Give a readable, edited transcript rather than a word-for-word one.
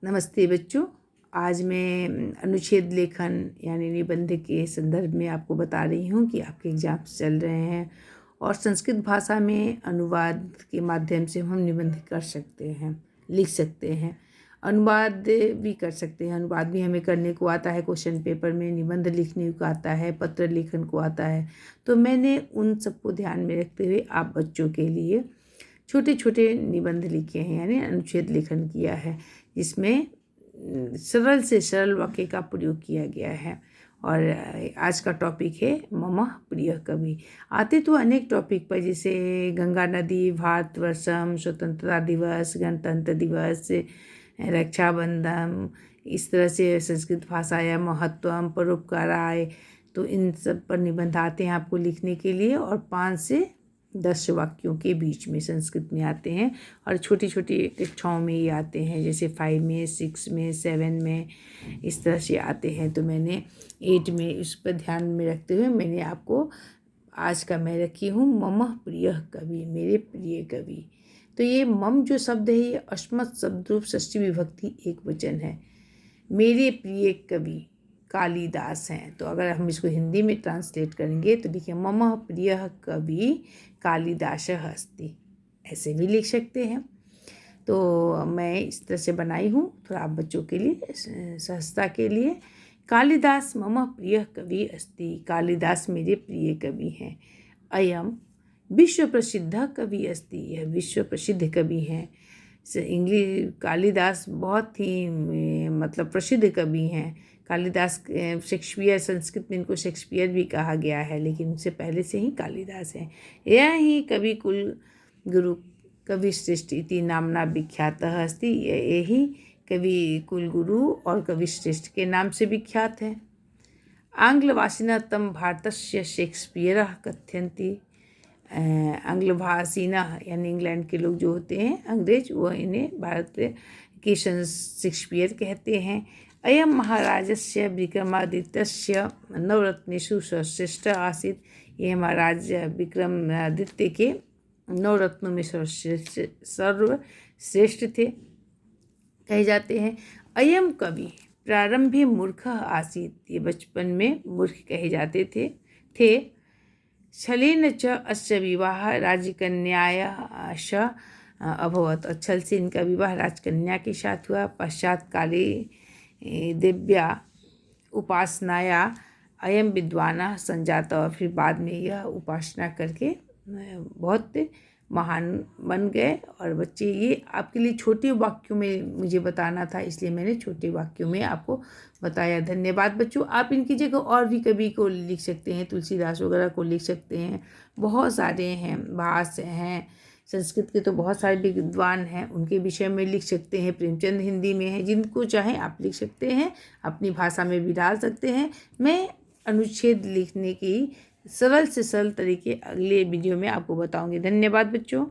नमस्ते बच्चों। आज मैं अनुच्छेद लेखन यानी निबंध के संदर्भ में आपको बता रही हूँ कि आपके एग्जाम्स चल रहे हैं और संस्कृत भाषा में अनुवाद के माध्यम से हम निबंध कर सकते हैं, लिख सकते हैं, अनुवाद भी कर सकते हैं। अनुवाद भी हमें करने को आता है, क्वेश्चन पेपर में निबंध लिखने को आता है, पत्र लेखन को आता है। तो मैंने उन सबको ध्यान में रखते हुए आप बच्चों के लिए छोटे छोटे निबंध लिखे हैं यानी अनुच्छेद लेखन किया है, जिसमें सरल से सरल वाक्य का प्रयोग किया गया है। और आज का टॉपिक है मम प्रिय कवि। आते तो अनेक टॉपिक पर, जैसे गंगा नदी, भारतवर्षम, स्वतंत्रता दिवस, गणतंत्र दिवस, रक्षाबंधन, इस तरह से संस्कृत भाषा या महत्वम, परोपकाराय। तो इन सब पर निबंध आते हैं आपको लिखने के लिए और 5 से 10 वाक्यों के बीच में संस्कृत में आते हैं और छोटी छोटी कक्षाओं में ये आते हैं, जैसे 5 में, 6 में, 7 में, इस तरह से आते हैं। तो मैंने 8 में इस पर ध्यान में रखते हुए मैंने आपको आज का मैं रखी हूँ मम प्रिय कवि, मेरे प्रिय कवि। तो ये मम जो शब्द है ये अस्मत् शब्द रूप षष्ठी विभक्ति एक वचन है। मेरे प्रिय कवि कालिदास हैं। तो अगर हम इसको हिंदी में ट्रांसलेट करेंगे तो देखिए मम प्रिय कवि कालिदास अस्ति, ऐसे भी लिख सकते हैं। तो मैं इस तरह से बनाई हूँ थोड़ा आप बच्चों के लिए सहजता के लिए। कालिदास मम प्रिय कवि अस्ति, कालिदास मेरे प्रिय कवि हैं। अयम विश्व प्रसिद्ध कवि अस्ति, यह विश्व प्रसिद्ध कवि हैं। इंग्लिश कालिदास बहुत ही मतलब प्रसिद्ध कवि हैं। कालिदास शेक्सपियर, संस्कृत में इनको शेक्सपियर भी कहा गया है, लेकिन उनसे पहले से ही कालिदास हैं। यह ही कवि कुल गुरु कवि श्रेष्ठ इति नामना विख्यात अस्ति, यही कवि कुल गुरु और कवि श्रेष्ठ के नाम से विख्यात है। आंग्लवासिनः तं भारतस्य शेक्सपियर कथयन्ति, आंग्लभाषिनः यानी इंग्लैंड के लोग जो होते हैं अंग्रेज, वो इन्हें भारत के शेक्सपियर कहते हैं। अयम महाराजस्य विक्रमादित्यस्य नवरत्नेषु सर्वश्रेष्ठ आसीत्, ये महाराज विक्रमादित्य के 9 रत्नों में सर्वश्रेष्ठ थे कहे जाते हैं। अयम कवि प्रारंभे मूर्ख आसीत्, ये बचपन में मूर्ख कहे जाते थे। छलेन च अस्य विवाह राजकन्याया श अभवत्, और छल से इनका विवाह राजकन्या के साथ हुआ। पश्चात काले दिव्या उपासनाया अयम विद्वान संजात, और फिर बाद में यह उपासना करके बहुत महान बन गए। और बच्चे ये आपके लिए छोटे वाक्यों में मुझे बताना था, इसलिए मैंने छोटे वाक्यों में आपको बताया। धन्यवाद बच्चों। आप इनकी जगह और भी कवि को लिख सकते हैं, तुलसीदास वगैरह को लिख सकते हैं, बहुत सारे हैं, भास हैं, संस्कृत के तो बहुत सारे विद्वान हैं, उनके विषय में लिख सकते हैं। प्रेमचंद हिंदी में है, जिनको चाहें आप लिख सकते हैं, अपनी भाषा में भी डाल सकते हैं। मैं अनुच्छेद लिखने की सरल से सरल तरीके अगले वीडियो में आपको बताऊंगी। धन्यवाद बच्चों।